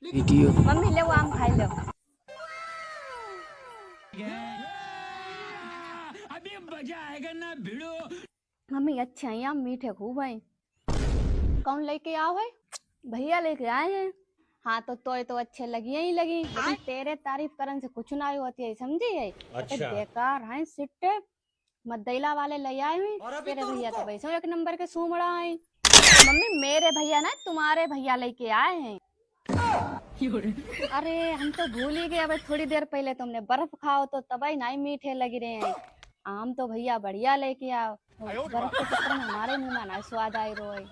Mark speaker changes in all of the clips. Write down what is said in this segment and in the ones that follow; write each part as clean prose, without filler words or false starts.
Speaker 1: Video.
Speaker 2: Mummy ले वो आम खाई लो।
Speaker 3: अभी मजा आएगा ना भिड़ो।
Speaker 2: मम्मी अच्छे हैं आम, मीठे खूब हैं। कौन लेके आओ है? भैया लेके आए हैं। हाँ तो अच्छे लगी ही लगी, लेकिन तेरे तारीफ करन से कुछ ना होती है, समझी है? अच्छा। बेकार हैं सिट्टे, मद्दैला वाले ले आए हैं। तेरे भैया तो वैसे एक नंबर के सूमड़ा है। मम्मी मेरे भैया ना तुम्हारे भैया लेके आए हैं। अरे हम तो भूल ही गए, अब थोड़ी देर पहले तुमने बर्फ खाओ तो तभी नहीं मीठे लग रहे हैं। आम तो भैया बढ़िया लेके आओ, बर्फ के चक्कर में हमारे मुंह में ना स्वाद आई रोए।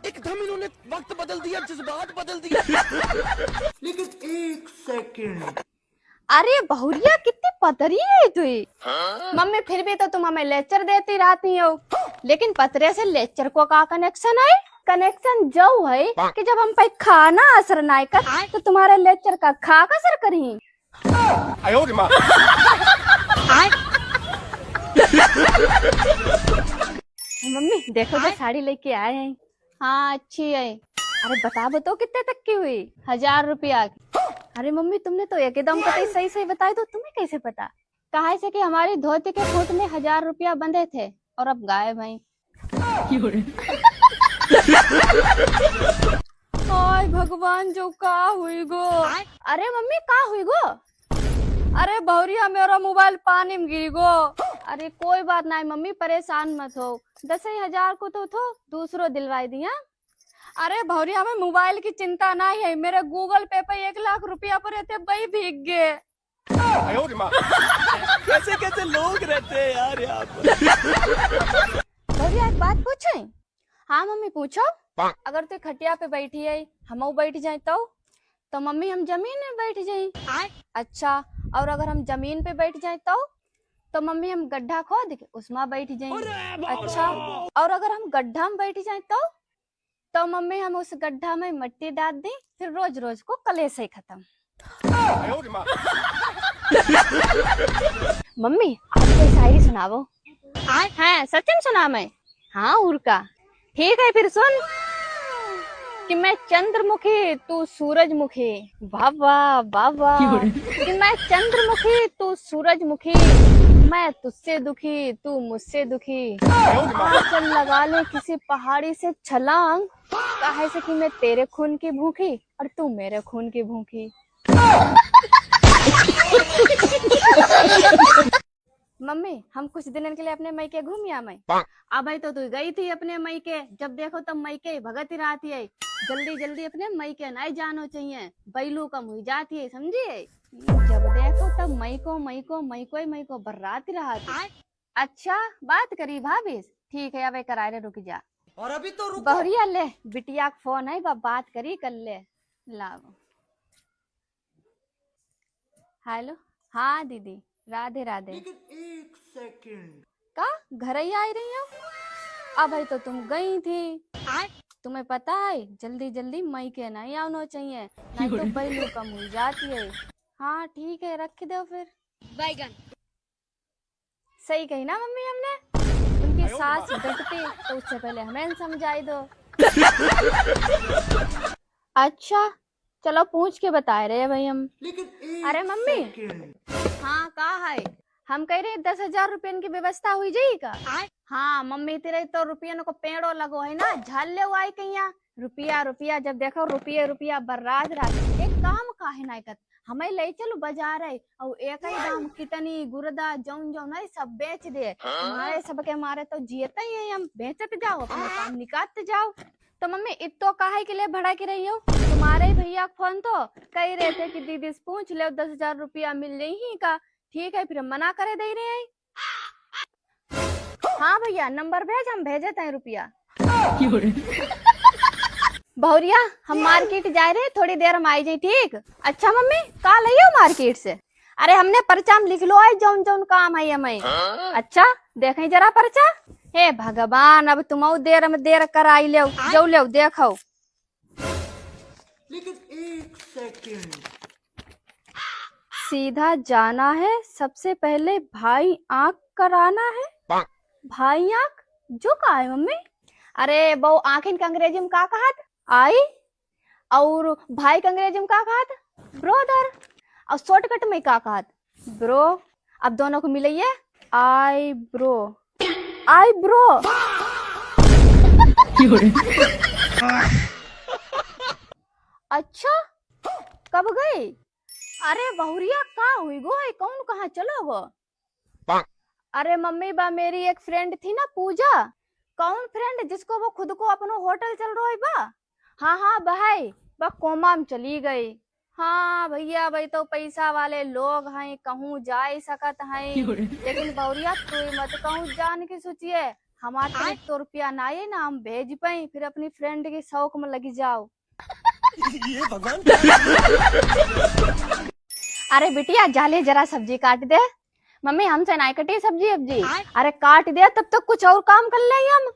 Speaker 1: एकदम इन्होंने वक्त बदल दिया, जज्बात बदल दिया। लेकिन एक सेकंड।
Speaker 2: अरे बहुरिया कितनी पतरी है तू। मम्मी फिर भी तो तुम हमें लेक्चर देती रहती हो, लेकिन पतरे से लेक्चर को का कनेक्शन है? कनेक्शन जो है कि जब हम पे खाना असर ना कर तो तुम्हारे लेक्चर का खा का असर करी। मम्मी देखो जो साड़ी लेके आए हैं। हाँ अच्छी है। अरे बता तो कितने तक की हुई? 1000 रुपया की। अरे मम्मी तुमने तो एकदम पता ही सही सही बताई, तो तुम्हें कैसे पता? कहा से कि हमारी धोती के फूट में 1000 रुपया बंधे थे और अब गायब हैं। हाय भगवान जो का हुई गो। अरे मम्मी का हुई गो? अरे बहुरिया मेरा मोबाइल पानी में गिर गो। अरे कोई बात नहीं मम्मी, परेशान मत हो, 10,000 को तो दूसरो दिलवाई दिया। अरे भौरिया में मोबाइल की चिंता नहीं है, मेरे गूगल पे 1 लाख रुपया पड़े थे, वही भीग गए।
Speaker 1: कैसे कैसे लोग रहते हैं यार यहाँ पर।
Speaker 2: भौरिया एक बात पूछे? हाँ मम्मी पूछो। अगर तू खटिया पे बैठी है, हम बैठ जाए तो मम्मी हम जमीन में बैठ जाए। अच्छा, और अगर हम जमीन पे बैठ जाए तो मम्मी हम गड्ढा खोद के उसमें बैठ जाए। अच्छा, और अगर हम गड्ढा में बैठ जाए तो मम्मी हम उस गड्ढा में मिट्टी डाल दी, फिर रोज रोज को कलेश से खत्म। मम्मी आप कोई शायरी सुनावो। हाँ सच में सुना मैं? हाँ उर्का ठीक है, फिर सुन कि मैं चंद्रमुखी तू सूरजमुखी, बाबा बाबा। कि मैं चंद्रमुखी तू सूरजमुखी, मैं तुझसे दुखी तू मुझसे दुखी। चल लगा ले किसी पहाड़ी से छलांग, काहे से कि मैं तेरे खून की भूखी और तू मेरे खून की भूखी। मम्मी हम कुछ दिनों के लिए अपने मैके घूम आ मैं। अब भाई तो तू गई थी अपने मैके, जब देखो तब मैके भगत ही रहती है। जल्दी जल्दी अपने मैके नहीं जानो चाहिए, बैलू कम हुई जाती है, समझिए? जब देखो तब मैको बर्राती रहा थी। अच्छा बात करी भाभी, ठीक है अब कराए रुक जा।
Speaker 1: और अभी तो रुको।
Speaker 2: बहुरिया ले बिटिया का फोन है, बात करी कर ले। लाओ। हेलो हाँ दीदी, राधे राधे।
Speaker 1: लेकिन एक सेकंड।
Speaker 2: का घर ही आई रही हो? अब भाई तो तुम गई थी, तुम्हें पता है जल्दी जल्दी मई के नहीं आना चाहिए, नहीं तो बैलू कम हो जाती है। हाँ ठीक है रख दो फिर। बैगन सही कही ना मम्मी हमने? उनकी सास डटती तो उससे पहले हमें समझाई दो। अच्छा चलो पूछ के बता रहे हैं भाई हम। अरे मम्मी हाँ कहा है? हम कह रहे 10,000 रुपये की व्यवस्था हुई जाएगा। हाँ मम्मी तेरे तो रुपये को पेड़ो लगो है ना, झाल ले आई कहीं रुपया रुपया, जब देखो रुपये रुपया बर्राज रहा। एक काम काहे नहीं कर, हमें ले चलो बाजार है और एक ही दाम कितनी गुर्दा जौन जौन है सब बेच दे, हमारे सबके मारे तो जियते ही है, हम बेचते जाओ अपना काम निकालते जाओ। तो मम्मी इतो काहे के लिए भड़ा के रही हो? तुम्हारे भैया फोन तो कह रहे थे कि दीदी से पूछ ले 10,000 रुपया मिल रही का। ठीक है फिर हम मना करे दे रहे हैं। हाँ भैया नंबर भेज, हम भेजे थे रुपया। बहुरिया हम मार्केट जा रहे, थोड़ी देर हम आई जाए ठीक? अच्छा मम्मी कल आई हो मार्केट से? अरे हमने पर्चा में लिख लो है जौन जौन काम है हमें। अच्छा देखें जरा पर्चा। हे भगवान अब तुम देर में देर कर आई ले जो ले देखो।
Speaker 1: लेकिन एक सेकंड।
Speaker 2: सीधा जाना है, सबसे पहले भाई आंख कराना है। भाई आंख जो का है मम्मी? अरे बहु आंखिन का अंग्रेजी में का कहा आई? और भाई का अंग्रेजी में क्या कहा था? ब्रोदर। और शॉर्टकट में क्या कहा था? ब्रो। अब दोनों को मिलाइए, आई ब्रो। आई ब्रो। अच्छा, कब गई? अरे बहुरिया का हुई गो है, कौन कहाँ चलो गो? अरे मम्मी बा, मेरी एक फ्रेंड थी ना पूजा। कौन फ्रेंड? जिसको वो खुद को अपनो होटल चल रहा है बा। हाँ भाई, बा कोमा में चली गई। हाँ भैया, भाई तो पैसा वाले लोग हैं, कहूँ जा ही सकत हैं। लेकिन बहुरिया तू मत कहूँ जान के सोचिए, हमारे तो रुपया ना है ना हम भेज पाए, फिर अपनी फ्रेंड के शौक में लगी जाओ।
Speaker 1: ये भगवान।
Speaker 2: अरे बिटिया जाले जरा सब्जी काट दे। मम्मी हमसे नहीं कटी सब्जी अब्जी। अरे काट दे, तब तक कुछ और काम कर ले हम।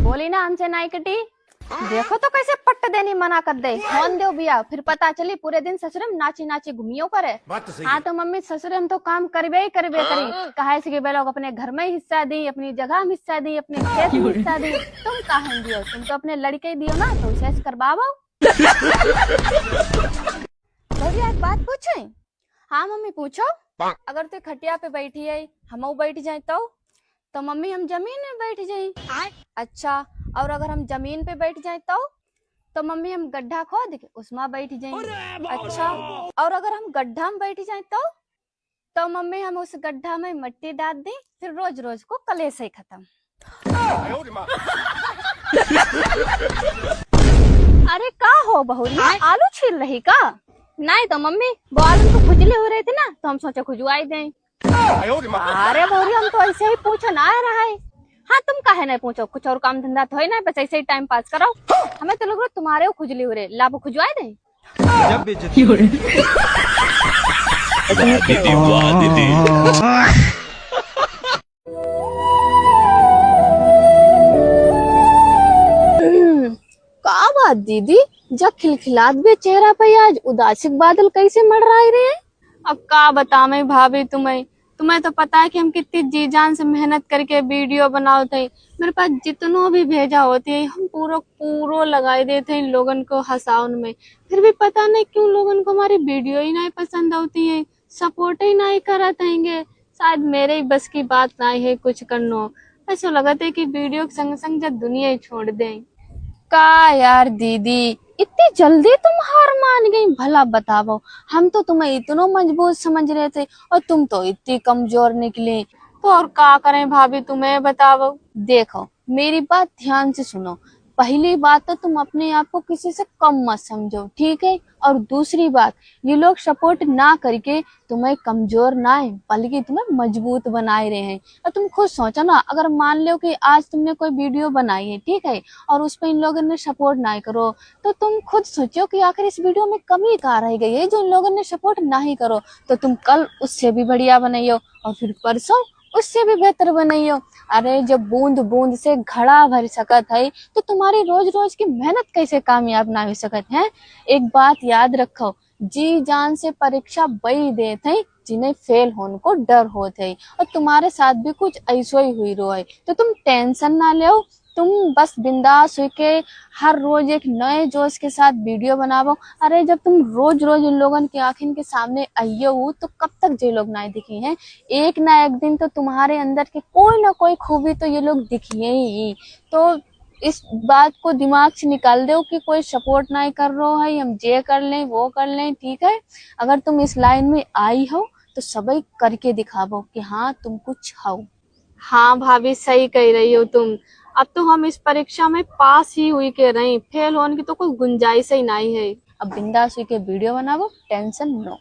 Speaker 2: बोली ना हमसे नहीं कटी। देखो तो कैसे पट्ट देनी मना कर दे। फोन दो भैया, फिर पता चली पूरे दिन ससुरे में नाची नाची घूमियो करे। हाँ तो मम्मी ससुरे में तो काम करबे ही करी। कहे से कि लोग अपने घर में हिस्सा दी, अपनी जगह में हिस्सा दी, अपने खेत में हिस्सा दी। तुम कहाँ दियो? तुम तो अपने लड़के ही दियो ना, तो उसे करवाओ। भैया एक बात पूछे? हाँ मम्मी पूछो। अगर तू खटिया पे बैठी है, हम बैठ जाए तो मम्मी हम जमीन में बैठ जाए। अच्छा, और अगर हम जमीन पे बैठ जाए तो मम्मी हम गड्ढा खोद के उसमें बैठ जाए। अच्छा, और अगर हम गड्ढा में बैठ जाए तो मम्मी हम उस गड्ढा में मिट्टी डाल दें, फिर रोज रोज को कलेश ही खत्म। अरे का हो बहुरी, आलू छील रही का? नहीं तो मम्मी वो आलू तो खुजले हो रहे थे ना, तो हम सोचे खुजवाई दें। अरे बहुरी हम तो ऐसे ही पूछो ना आ रहा है। हाँ तुम काहे नहीं पूछो, कुछ और काम धंधा तो है ना, बस ऐसे ही टाइम पास करो। हमें तो लग रहा तुम्हारे खुजली हो रहे, लाभ खुजवाए दें। का बात दीदी, जब खिलखिलात भी चेहरा पे आज उदासी बादल कैसे मर रहे हैं? अब का बतावे भाभी, तुम्हें तो पता है कि हम कितनी जी जान से मेहनत करके वीडियो बनाते हैं। मेरे पास जितनों भी भेजा होते हैं हम पूरो लगाए देते हैं लोगन को हंसाउन में। फिर भी पता नहीं क्यों लोगन को हमारी वीडियो ही नहीं पसंद होती है, सपोर्ट ही नहीं करत हैंगे। शायद मेरे ही बस की बात नहीं है कुछ करनो। ऐसा लगता है कि वीडियो के संग संग जब दुनिया ही छोड़ दें। का यार दीदी, इतनी जल्दी तुम हार मान गई? भला बताओ, हम तो तुम्हें इतना मजबूत समझ रहे थे और तुम तो इतनी कमजोर निकली। तो और क्या करें भाभी, तुम्हें बताओ। देखो मेरी बात ध्यान से सुनो। पहली बात तो तुम अपने आप को किसी से कम मत समझो, ठीक है? और दूसरी बात, ये लोग सपोर्ट ना करके तुम्हें कमजोर ना है बल्कि तुम्हें मजबूत बनाए रहे हैं। और तुम खुद सोचो ना, अगर मान लो कि आज तुमने कोई वीडियो बनाई है, ठीक है, और उस पर इन लोगों ने सपोर्ट ना करो, तो तुम खुद सोचो कि आखिर इस वीडियो में कमी कहाँ रह गई है जो इन लोगों ने सपोर्ट ना ही करो। तो तुम कल उससे भी बढ़िया बनाइयो और फिर परसों उससे भी बेहतर बनाइयो। अरे जब बूंद बूंद से घड़ा भर सकत है तो तुम्हारी रोज रोज की मेहनत कैसे कामयाब ना हो सकत है? एक बात याद रखो, जी जान से परीक्षा वही देते हैं जिन्हें फेल होने को डर होते है। और तुम्हारे साथ भी कुछ ऐसा ही हुई रो है, तो तुम टेंशन ना लो। तुम बस बिंदास होके हर रोज एक नए जोश के साथ वीडियो बनाओ। अरे जब तुम रोज रोज उन लोगों की आंखों के सामने आइयो हो तो कब तक ये लोग नहीं दिखे हैं? एक ना एक दिन तो तुम्हारे अंदर के कोई ना कोई खूबी तो ये लोग दिखिए ही। तो इस बात को दिमाग से निकाल दो कि कोई सपोर्ट नहीं कर रहा है, हम ये कर लें वो कर लें, ठीक है? अगर तुम इस लाइन में आई हो तो सबई करके दिखाओ कि हाँ तुम कुछ हो। हाँ भाभी सही कह रही हो तुम। अब तो हम इस परीक्षा में पास ही हुई के रही, फेल होने की तो कोई गुंजाइश ही नहीं है। अब बिंदास हुई के वीडियो बनाओ, टेंशन नो।